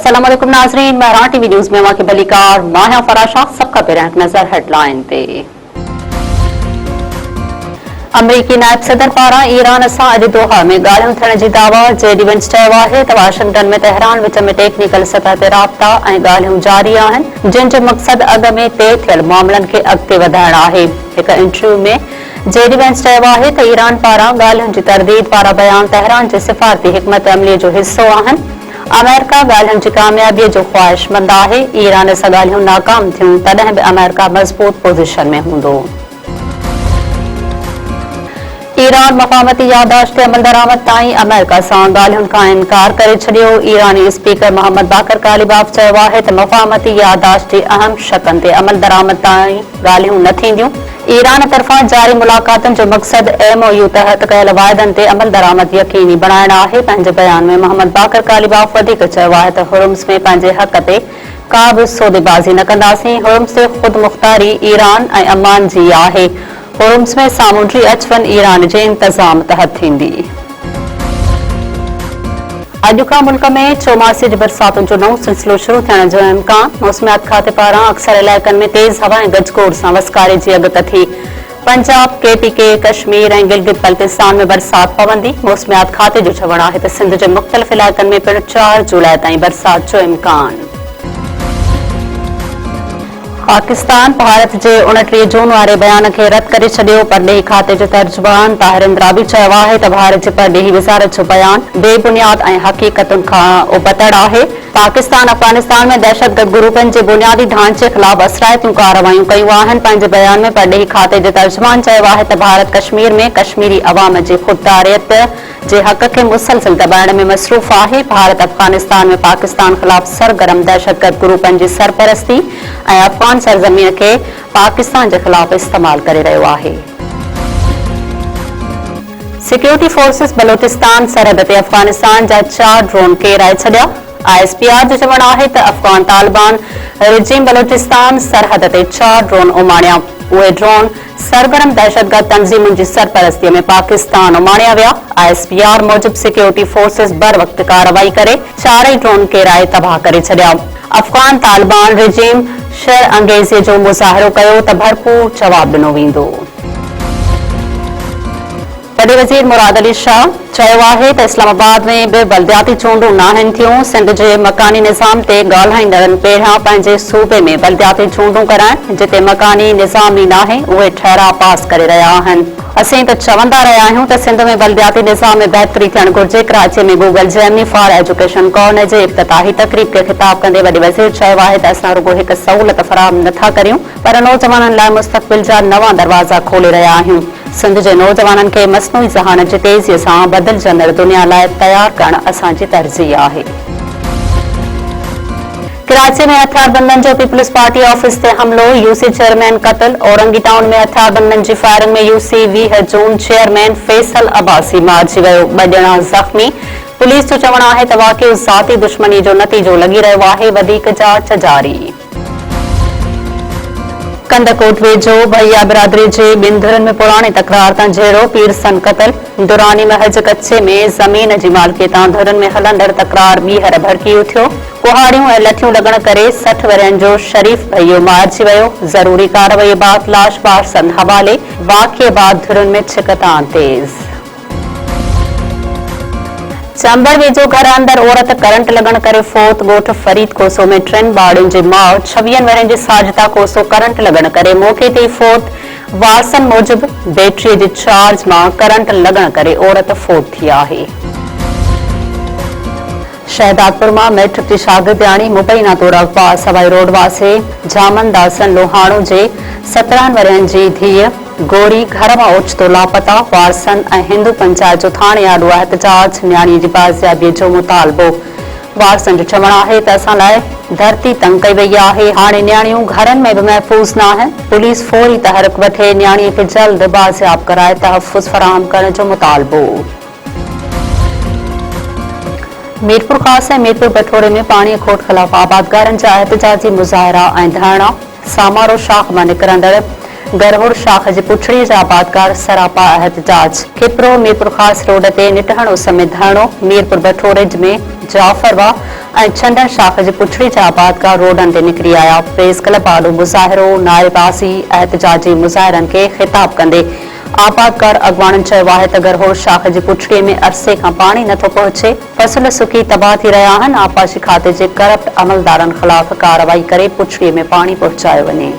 अस्सलाम वालेकुम नाज़रीन, महरान टीवी न्यूज़ में वाक़ई बलीकार माहिया फराशा सबका पेरहक नजर हेडलाइन ते। अमरीकी नायब सदर पारा ईरान सां अॼु दोहा में ॻाल्हियूं थियण जी दावा। जेडी वेंस चयो आहे त वाशिंगटन में तेहरान विच में टेक्निकल सतह ते राब्ता ऐं ॻाल्हियूं जारी आहिनि, जिन जो मक़सद अॻ में तइ थियल मामलनि खे अॻिते वधाइण आहे। हिक इंटरव्यू में जेडी वेंस चयो आहे त ईरान पारां ॻाल्हियुनि जी तरदीद वारा बयान तेहरान जे सिफ़ारती हिकमत अमली जो हिसो आहिनि। अमेरिका ॻाल्हियुनि जी कामयाबीअ जो ख़्वाहिशमंद आहे। ईरान सां ॻाल्हियूं नाकाम थियूं तॾहिं बि अमेरिका मज़बूत पोज़ीशन में हूंदो। ईरान मक़ामती याददाश्त ते अमल दरामद ताईं अमेरिका सां ॻाल्हियुनि खां इनकार करे छॾियो। ईरानी स्पीकर मोहम्मद बाकर कालिबाफ चयो आहे त मक़ामती याददाश्त जी अहम शक़नि ते अमल दरामद ताईं ॻाल्हियूं न थींदियूं। ईरान तरफ़ां जारी मुलाक़ातुनि जो मक़सद MOU तहत कयल वाइदनि ते अमल दरामद यकीनी बणाइण आहे। पंहिंजे बयान में मोहम्मद बाकर कालिबाफ वधीक चयो आहे त हुर्मुज़ में पंहिंजे हक़ ते का बि सौदेबाज़ी न कंदासीं। हुर्मुज़ ते ख़ुदि मुख़्तारी ईरान ऐं अमान जी आहे। हुर्मुज़ में सामूंडी अचवञ ईरान जे इंतज़ाम तहत थींदी। अॼु खां मुल्क में चौमासे जी बरसातुनि जो नओं सिलसिलो शुरू थियण जो इम्कान। मौसमियात खाते पारां अक्सर इलाइक़नि में तेज़ हवा ऐं गजगोड़ सां वसकारे जी अॻकथी। पंजाब, KPK, कश्मीर ऐं गिलगित बल्तिस्तान में बरसात पवंदी। मौसमियात खाते जो चवणु आहे त सिंध जे मुख़्तलिफ़ इलाइक़नि में पिणु 4 जुलाई ताईं बरसात जो इम्कान। पाकिस्तान भारत जे 29 जून वारे बयान खे रद्द करे छॾियो। परॾेही खाते जो तर्जुमान ताहिर इंद्राबी चयो आहे त भारत जे परॾेही वज़ारत जो बयान बेबुनियाद ऐं हक़ीक़तुनि खां उबतड़ आहे। पाकिस्तान अफ़गानिस्तान में दहशतगर्द ग्रुपनि जे बुनियादी ढांचे ख़िलाफ़ असराइतियूं कार्रवायूं कयूं आहिनि। पंहिंजे बयान में परॾेही खाते जे तर्जुमान चयो आहे त भारत कश्मीर में कश्मीरी अवाम जी ख़ुददारियत जे हक़ खे मुसलसिल दॿाइण में मसरूफ़ आहे। भारत अफ़गानिस्तान में पाकिस्तान ख़िलाफ़ सरगर्म दहशतगर्द ग्रुपनि जी सरपरस्ती ऐं अफ़गान सरज़मीन खे पाकिस्तान जे ख़िलाफ़ इस्तेमाल करे रहियो आहे। सिक्योरिटी फोर्सेस बलोचिस्तान सरहद ते अफ़गानिस्तान जा 4 ड्रोन केराए छॾिया। ISPR जो चवणु आहे त अफ़गान तालिबान रिजीम बलोचिस्तान सरहद ते 4 ड्रोन उमाणिया। उहे ड्रोन सरगर्म दहशतगर्द तंज़ीमुनि जी सरपरस्तीअ में पाकिस्तान उमाणिया विया। ISPR मूजिबि सिक्योरिटी फोर्सेस बर वक़्तु कार्रवाई करे 4 ड्रोन केराए तबाह करे छॾिया। अफ़गान तालिबान रिजीम शर अंगेज़ीअ जो मुज़ाहिरो कयो त भरपूर जवाब ॾिनो वेंदो। वॾे वज़ीर मुराद अली शाह चयो आहे त इस्लामाबाद में बि बल्दियाती चूंडूं नाहिनि थियूं। सिंध जे मकानी निज़ाम ते ॻाल्हाईंदड़नि पहिरियां पंहिंजे सूबे में बल्दियाती चूंडूं कराइनि। जिते मकानी निज़ाम ई नाहे उहे ठहराव पास करे रहिया आहिनि। असीं त चवंदा रहिया आहियूं त सिंध में बल्दियाती निज़ाम में बहितरी थियणु घुर्जे। कराची में Google Gemini for education corner जे इफ़्तिताही तक़रीब खे ख़िताब कंदे वॾे वज़ीर चयो आहे त असां रुॻो हिकु सहूलियत फराहम नथा करियूं पर नौजवाननि लाइ मुस्तक़बिल जा नवां दरवाज़ा खोले रहिया आहियूं। सिंध जे नौजवाननि खे मस्नूई ज़हानत जी तेज़ीअ सां बदिलजंदड़ दुनिया लाइ तयारु करणु असांजी तरजीह आहे। कराची में हथियारबंदनि जो पीपल्स पार्टी ऑफिस ते हमिलो। UC चेयरमैन क़त्ल। औरंगी टाउन में हथियारबंदनि जी फायरिंग में UC 20 जून चेयरमैन फैसल अब्बासी मारिजी वियो। 2 ॼणा ज़ख़्मी। पुलिस जो चवणु आहे त वाक़ियो ज़ाती दुश्मनी जो नतीजो लॻी रहियो आहे। वधीक जांच जारी। कंदकोट वेझो भैया बिरादरी जे 2 धुरनि में पुराणी तकरार तां जहिड़ो पीरसन क़त्ल। दुरानी महज कच्चे में ज़मीन जी मालिकीअ तां धुरनि में हलंदड़ तकरार ॿीहर भड़की उथियो। कुहाड़ियूं ऐं लठियूं लॻण करे 60 वरियनि जो शरीफ़ भैयो मारिजी वियो। ज़रूरी कार्रवाई बाद लाश वारसनि हवाले। वाक़िए बाद धुरनि में छिकतां तेज़। चंबड़ वेझो घर अंदर औरत करंट लॻण करे फौत। ॻोठ फरीद कोसो में 3 ॿारनि जी माउ 26 वरियनि जी साजिदा कोसो करंट लॻण करे मौक़े ते फौत। वारसनि मूजिबि बैटरीअ जे चार्ज मां करंट लॻण करे औरत फौत थी आहे। शहदादपुर मां मैट्रिक जी शागिर्दियाणी मुबैना तौर अगवा। सवाई रोड वासे जामन दासन लोहाणो जे 17 वरियनि जी धीअ गोरी घर मां ओचितो लापता। वारसनि ऐं हिंदू पंचायत जो थाणे आॾो एहतजाज। न्याणीअ जी बाज़ियाबीअ जो मुतालबो। वारसनि जो चवणु आहे त असां लाइ धरती तंग कई वई आहे। हाणे न्याणियूं घरनि में बि महफ़ूज़ न आहिनि। पुलिस फौरी तहरीक वठे न्याणीअ खे जल्द बाज़ियाब कराए तहफ़ुज़ फराहम करण जो मुतालबो। मीरपुर ख़ास ऐं मीरपुर बठोरे में पाणी खोट ख़िलाफ़ आबादगारनि जा एहतजाजी मुज़ाहिरा ऐं धरना। सामारो शाख मां निकिरंदड़ गरहुड़ शाख जी पुछड़ी जा आबादकार सरापा एहतजाज खिपरो मीरपुर खास रोड ते निटहणो समेत धरणो मीरपुर बठोरेज में जाफरवा ऐं छंडन शाख जी पुछड़ी जा आबादकार रोडन ते निकिरी आया। प्रेस क्लब आडो मुज़ाहिरो नारेबाज़ी एहतजाजी मुज़ाहिरन के खिताब कंदे आबादकार अॻवाननि चयो आहे त गरहुड़ शाख जी पुछड़ीअ में अरसे खां पाणी नथो पहुचे, फसल सुकी तबाह थी रहिया आहिनि। आपाशी खाते जे करप्ट अमलदारनि ख़िलाफ़ कार्रवाई करे पुछड़ीअ में पाणी पहुचायो वञे।